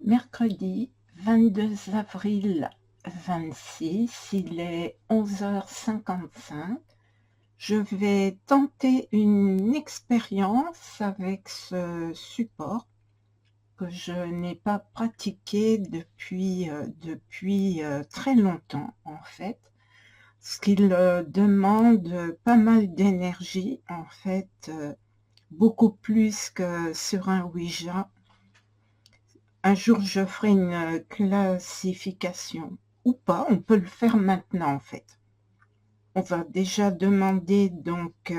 Mercredi 22 avril 26, il est 11h55. Je vais tenter une expérience avec ce support que je n'ai pas pratiqué depuis très longtemps en fait, ce qu'il demande pas mal d'énergie en fait, beaucoup plus que sur un Ouija. Un jour, je ferai une classification ou pas, on peut le faire maintenant en fait. On va déjà demander donc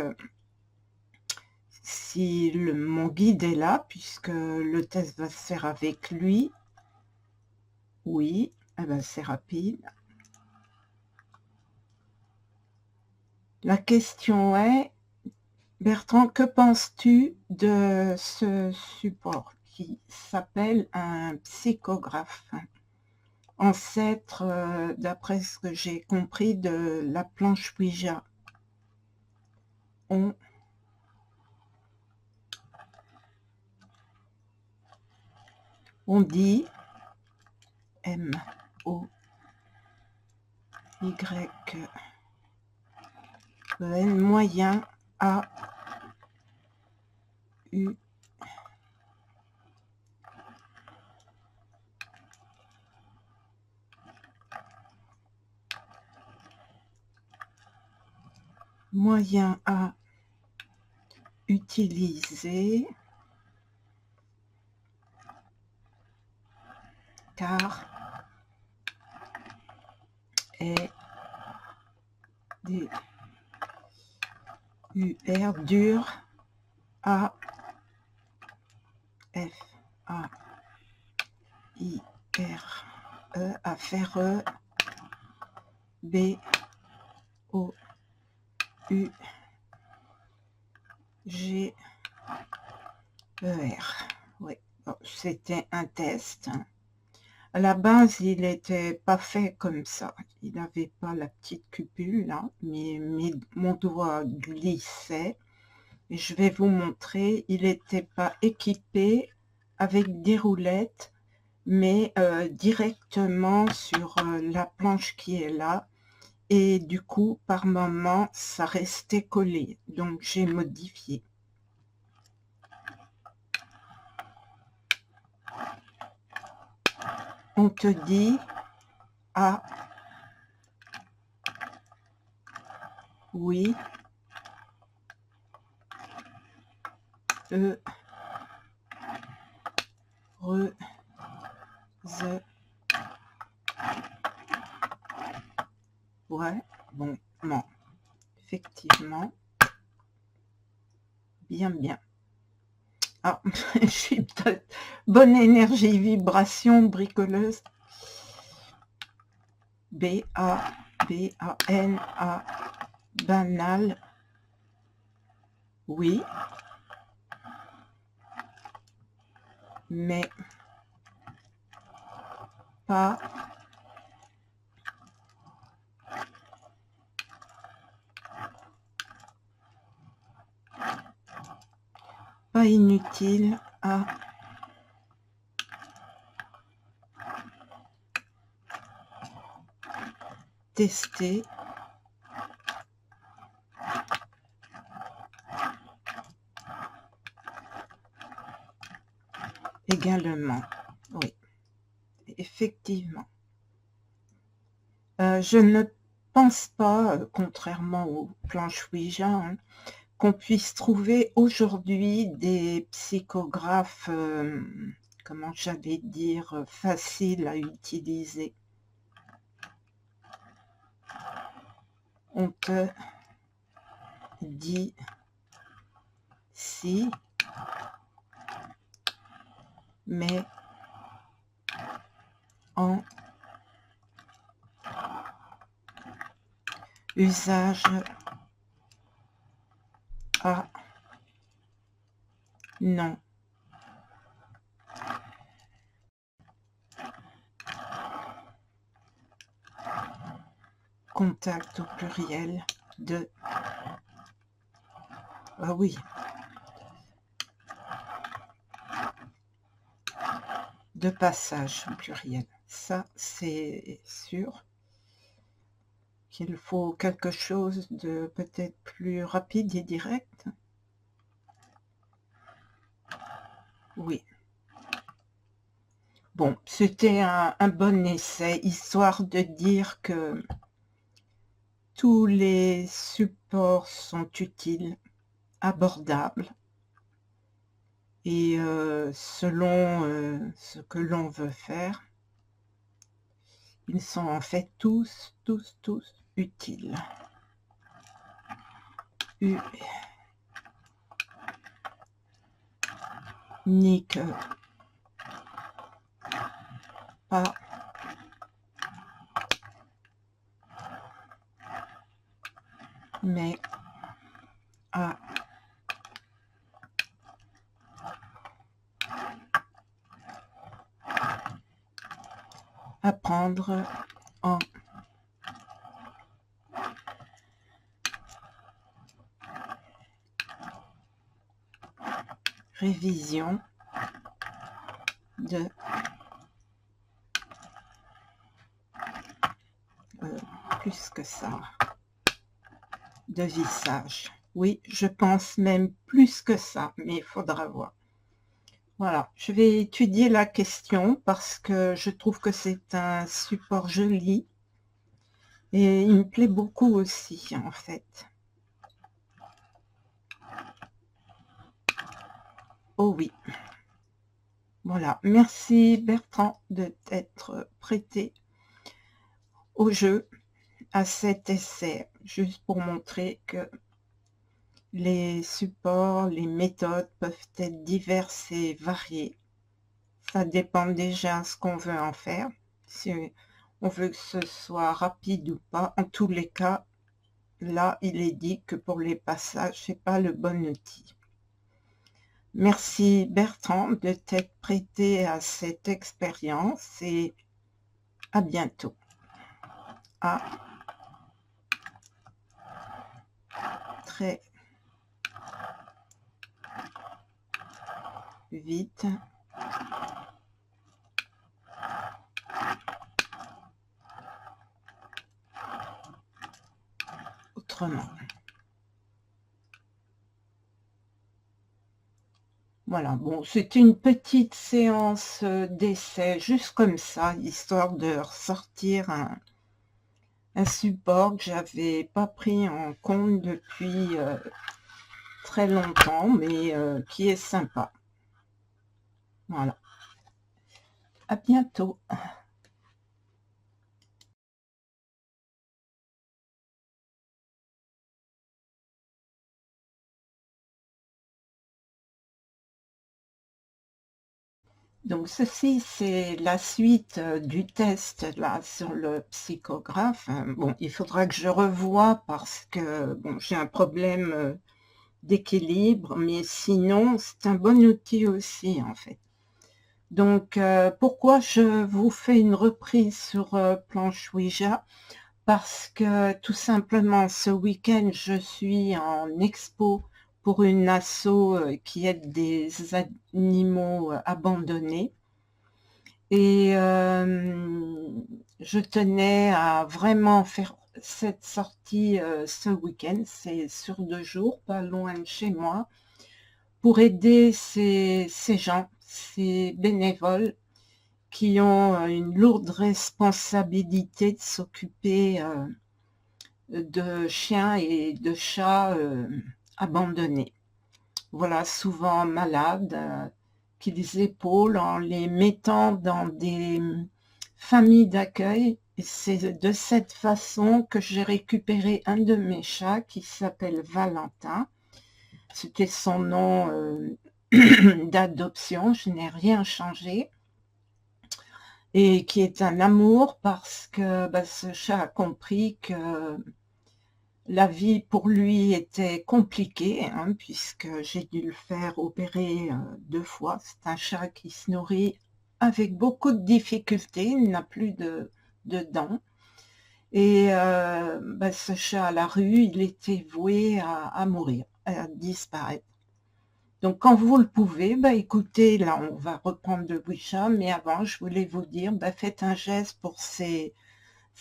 si mon guide est là, puisque le test va se faire avec lui. Oui, eh ben, c'est rapide. La question est, Bertrand, que penses-tu de ce support qui s'appelle un psychographe, ancêtre, d'après ce que j'ai compris, de la planche Ouija? On dit M-O-Y-E-N, moyen A-U. Moyen à utiliser car est D-U-R, dur, A F-A-I-R-E, à faire E, B-O-U-G-E-R. Oui, bon, c'était un test. À la base, il n'était pas fait comme ça. Il n'avait pas la petite cupule là, mais mon doigt glissait. Et je vais vous montrer, il n'était pas équipé avec des roulettes, mais directement sur la planche qui est là. Et du coup, par moment, ça restait collé. Donc, j'ai modifié. On te dit A, oui, E, re, ze. Ouais, bon, non, effectivement, bien. Ah, j'ai peut-être bonne énergie, vibration, bricoleuse. B-A-N-A, banal, oui, mais pas inutile à tester également. Oui, effectivement. Je ne pense pas, contrairement aux planches Ouija, hein, qu'on puisse trouver aujourd'hui des psychographes, comment j'allais dire, faciles à utiliser. On te dit si, mais en usage à non. Contact au pluriel de... Ah oui. de passage au pluriel. Ça, c'est sûr qu'il faut quelque chose de peut-être plus rapide et direct. Oui. Bon, c'était un bon essai, histoire de dire que tous les supports sont utiles, abordables, et selon ce que l'on veut faire, ils sont en fait tous utiles. Unique, pas mais à apprendre en révision de plus que ça, de vissage. Oui, je pense même plus que ça, mais il faudra voir. Voilà, je vais étudier la question parce que je trouve que c'est un support joli et il me plaît beaucoup aussi en fait. Oh oui. Voilà, merci Bertrand de t'être prêté au jeu à cet essai, juste pour montrer que les supports, les méthodes peuvent être diverses et variées. Ça dépend déjà de ce qu'on veut en faire, si on veut que ce soit rapide ou pas. En tous les cas, là, il est dit que pour les passages, c'est pas le bon outil. Merci Bertrand de t'être prêté à cette expérience et à bientôt. À très vite. Autrement. Voilà, bon, c'était une petite séance d'essai, juste comme ça, histoire de ressortir un support que j'avais pas pris en compte depuis très longtemps, mais qui est sympa. Voilà. À bientôt. Donc ceci, c'est la suite du test là sur le psychographe. Bon, il faudra que je revoie parce que bon, j'ai un problème d'équilibre, mais sinon, c'est un bon outil aussi en fait. Donc, pourquoi je vous fais une reprise sur planche Ouija? Parce que tout simplement, ce week-end, je suis en expo pour une asso qui aide des animaux abandonnés. Et je tenais à vraiment faire cette sortie ce week-end, c'est sur 2 jours, pas loin de chez moi, pour aider ces gens, ces bénévoles qui ont une lourde responsabilité de s'occuper de chiens et de chats abandonnés. Voilà, souvent malades, qu'ils épaulent en les mettant dans des familles d'accueil. Et c'est de cette façon que j'ai récupéré un de mes chats qui s'appelle Valentin. C'était son nom d'adoption, je n'ai rien changé. Et qui est un amour parce que ce chat a compris que la vie pour lui était compliquée, hein, puisque j'ai dû le faire opérer 2 fois. C'est un chat qui se nourrit avec beaucoup de difficultés, il n'a plus de dents. Et ce chat à la rue, il était voué à mourir, à disparaître. Donc, quand vous le pouvez, bah, écoutez, là, on va reprendre le Ouija, mais avant, je voulais vous dire, bah, faites un geste pour ces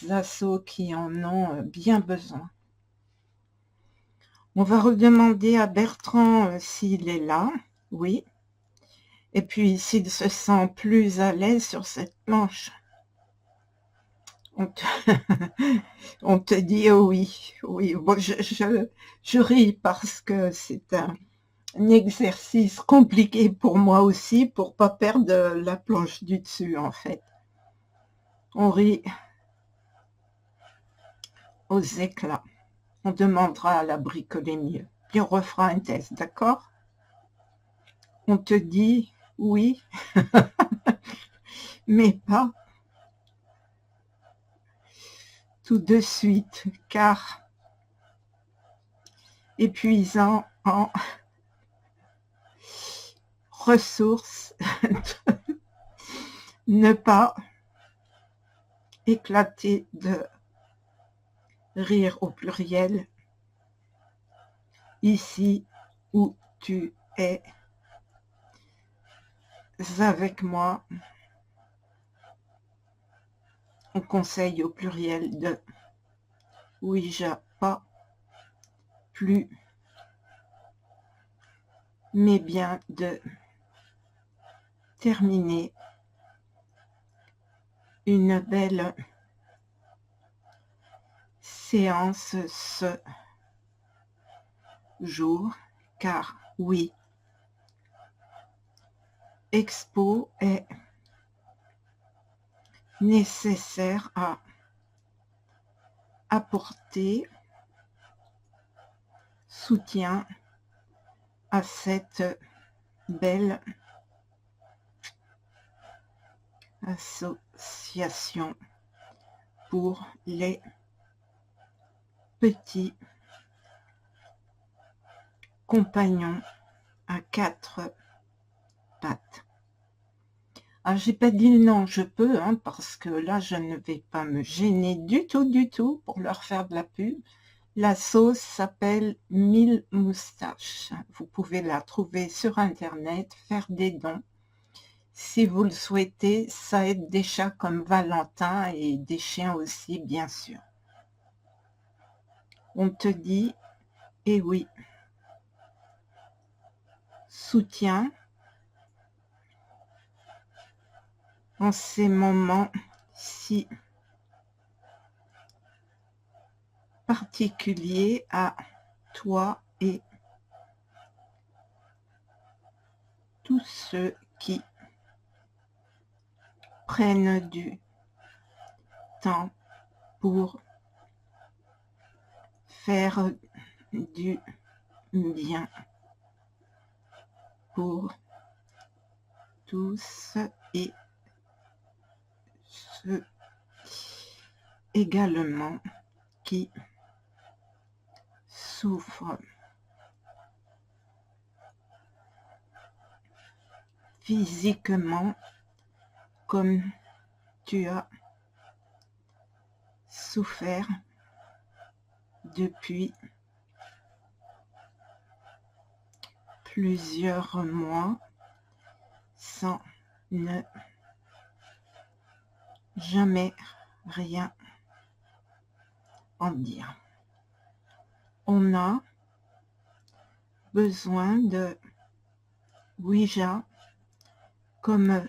assos qui en ont bien besoin. On va redemander à Bertrand s'il est là, oui. Et puis, s'il se sent plus à l'aise sur cette planche. On te, on te dit oh oui, oui. Bon, je ris parce que c'est un exercice compliqué pour moi aussi, pour pas perdre la planche du dessus, en fait. On rit aux éclats. On demandera à la bricoler mieux. Puis on refera un test, d'accord? On te dit oui, mais pas tout de suite, car épuisant en ressources, ne pas éclater de rire au pluriel ici où tu es avec moi. On conseille au pluriel de Ouija, pas plus, mais bien de terminer une belle séance ce jour, car oui, Expo est nécessaire à apporter soutien à cette belle association pour les petits compagnons à quatre pattes. Ah, j'ai pas dit non, je peux, hein, parce que là, je ne vais pas me gêner du tout, pour leur faire de la pub. La sauce s'appelle 1000 moustaches. Vous pouvez la trouver sur Internet, faire des dons. Si vous le souhaitez, ça aide des chats comme Valentin et des chiens aussi, bien sûr. On te dit, eh oui, soutien en ces moments si particuliers à toi et tous ceux qui prennent du temps pour faire du bien pour tous et ceux également qui souffrent physiquement comme tu as souffert depuis plusieurs mois sans ne jamais rien en dire. On a besoin de Ouija comme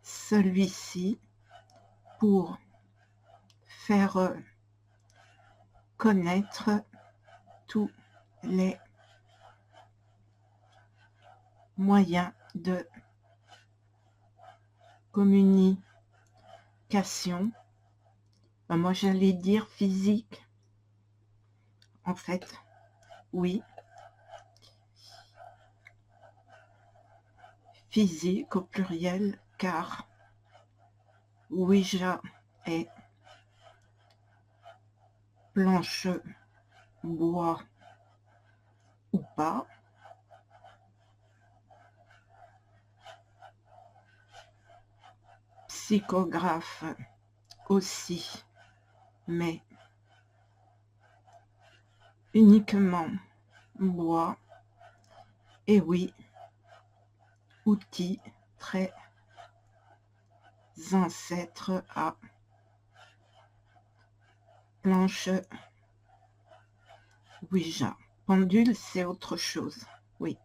celui-ci pour faire connaître tous les moyens de communication. Moi, j'allais dire physique. En fait, oui. Physique au pluriel, car Ouija est planche, bois ou pas. Psychographe aussi, mais uniquement bois Et oui, outils très ancêtres à planche Ouija. Pendule, c'est autre chose, oui.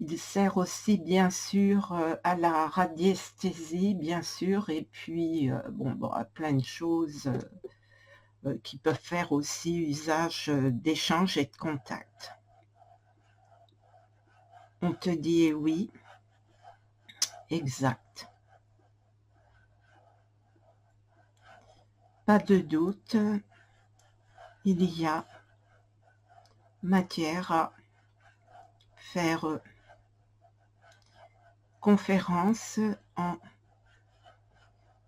Il sert aussi bien sûr à la radiesthésie, bien sûr, et puis bon, à plein de choses qui peuvent faire aussi usage d'échange et de contact. On te dit oui, exact. Pas de doute, il y a matière à faire conférence en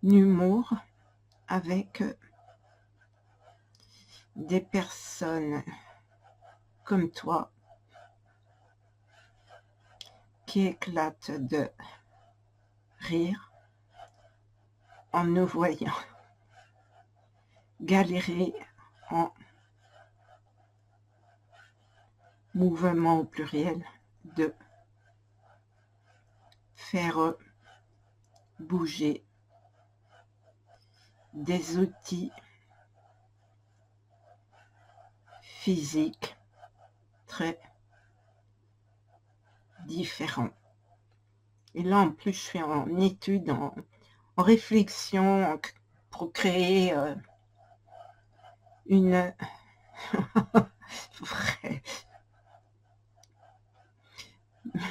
humour avec des personnes comme toi qui éclatent de rire en nous voyant galérer en mouvement au pluriel de faire bouger des outils physiques très différents. Et là, en plus, je suis en étude, en réflexion pour créer une vraie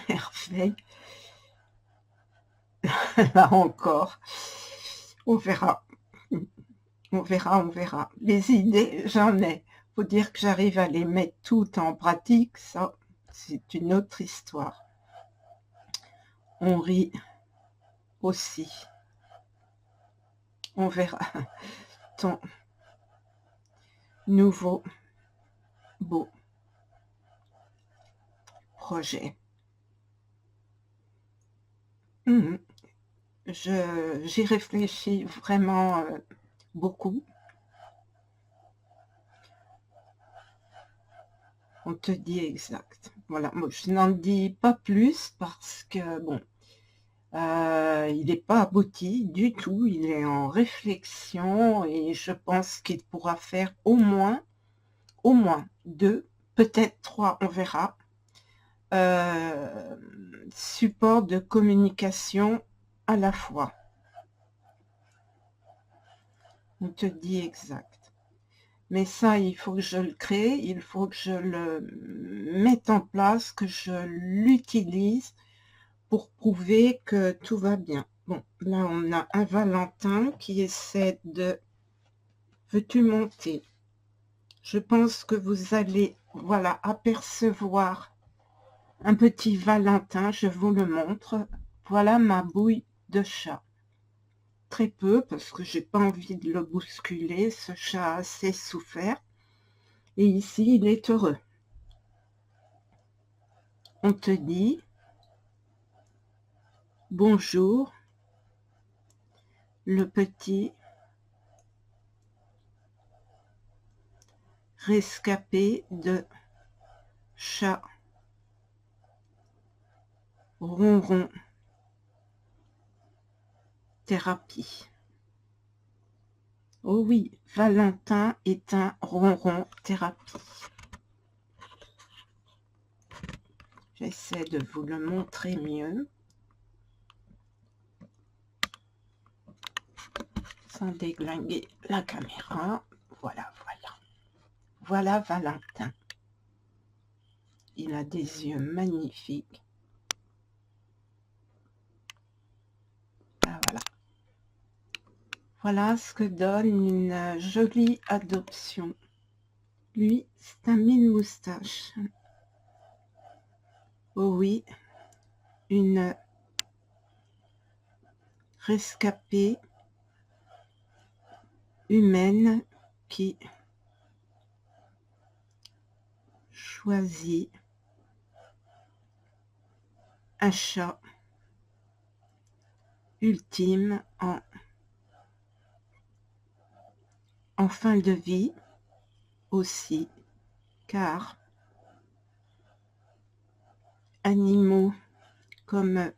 merveille. Là encore, on verra. On verra, on verra. Les idées, j'en ai. Faut dire que j'arrive à les mettre toutes en pratique, ça, c'est une autre histoire. On rit aussi. On verra ton nouveau beau projet. J'y réfléchis vraiment beaucoup. On te dit exact. Voilà, moi je n'en dis pas plus parce que bon, il n'est pas abouti du tout, il est en réflexion et je pense qu'il pourra faire au moins 2, peut-être 3, on verra, supports de communication à la fois. On te dit exact. Mais ça, il faut que je le crée, il faut que je le mette en place, que je l'utilise pour prouver que tout va bien. Bon, là, on a un Valentin qui essaie de... Veux-tu monter? Je pense que vous allez, voilà, apercevoir un petit Valentin, je vous le montre. Voilà ma bouille de chat. Très peu, parce que j'ai pas envie de le bousculer, ce chat a assez souffert. Et ici, il est heureux. On te dit bonjour, le petit rescapé de chat ronron thérapie. Oh oui, Valentin est un ronron thérapie. J'essaie de vous le montrer mieux. Sans déglinguer la caméra. Voilà, voilà. Voilà Valentin. Il a des yeux magnifiques. Ah, voilà. Voilà ce que donne une jolie adoption. Lui, c'est un mille moustache. Oh oui, une rescapée humaine qui choisit un chat ultime en fin de vie aussi, car animaux comme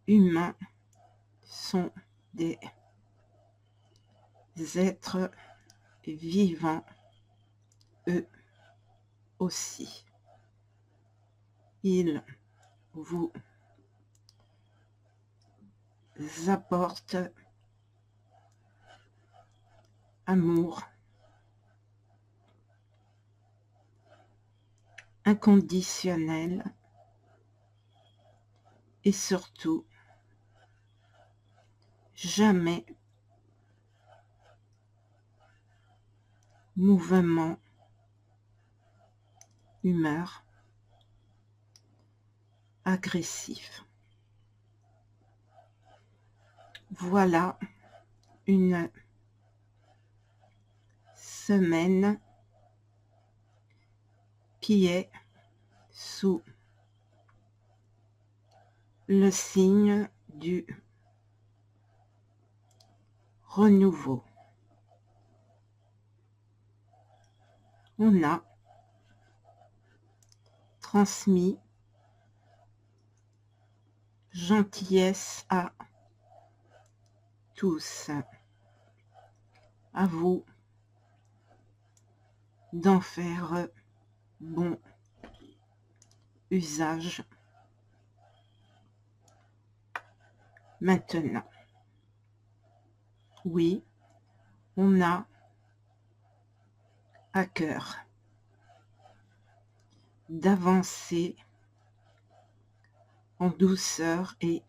humains sont des êtres vivants, eux aussi. Ils vous apportent amour inconditionnel et surtout jamais mouvement, humeur agressif. Voilà une semaine qui est sous le signe du renouveau. On a transmis gentillesse à tous. À vous d'en faire bon usage maintenant. Oui, on a à cœur d'avancer en douceur et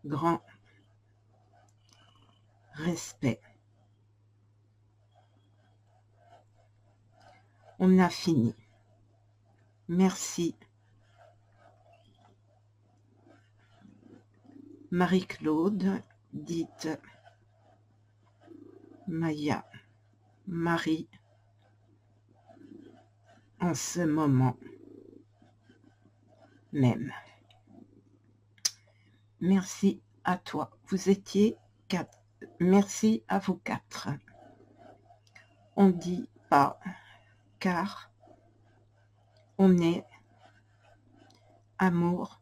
grand respect. On a fini. Merci. Marie-Claude, dite Maya, Marie, en ce moment même. Merci à toi. Vous étiez 4. Merci à vous 4. On dit pas car on est amour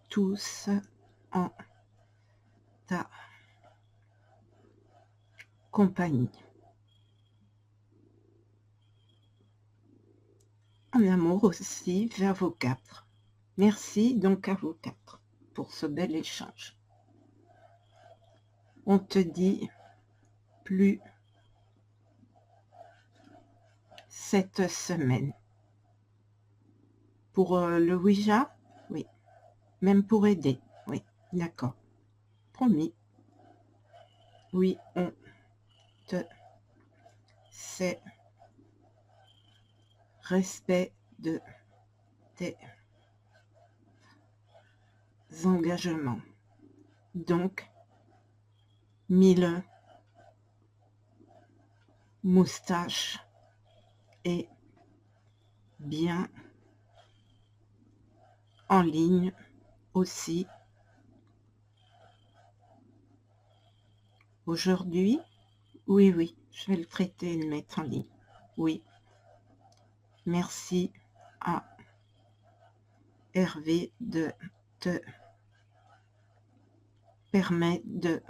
tous en ta compagnie. En amour aussi vers vos 4. Merci donc à vous 4 pour ce bel échange. On te dit plus cette semaine. Pour le Ouija, oui. Même pour aider, oui. D'accord. Promis. Oui, on te sait respect de tes engagements. Donc, 1000 moustaches et bien en ligne aussi. Aujourd'hui, oui, je vais le traiter et le mettre en ligne. Oui. Merci à Hervé de te permettre de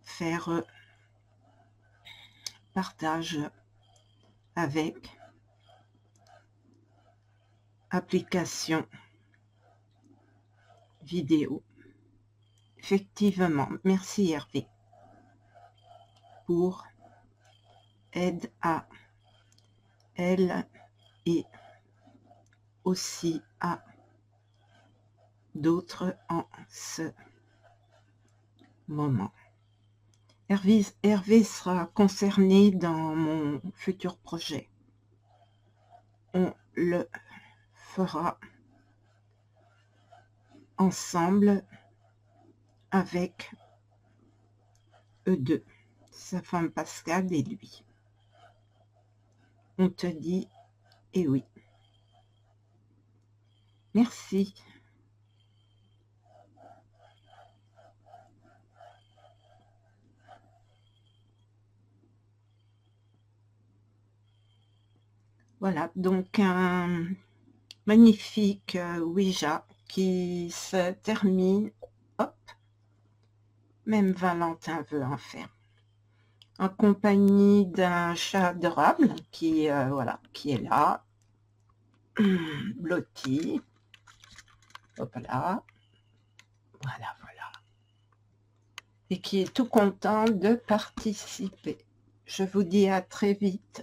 faire partage avec application vidéo. Effectivement, merci Hervé pour aide à elle et aussi à d'autres en ce moment. Hervé sera concerné dans mon futur projet. On le fera ensemble avec eux deux, sa femme Pascal et lui. On te dit eh oui. Merci. Voilà, donc un magnifique Ouija qui se termine, hop, même Valentin veut en faire, en compagnie d'un chat adorable qui, voilà, qui est là, blotti, hop là, voilà, voilà, et qui est tout content de participer. Je vous dis à très vite.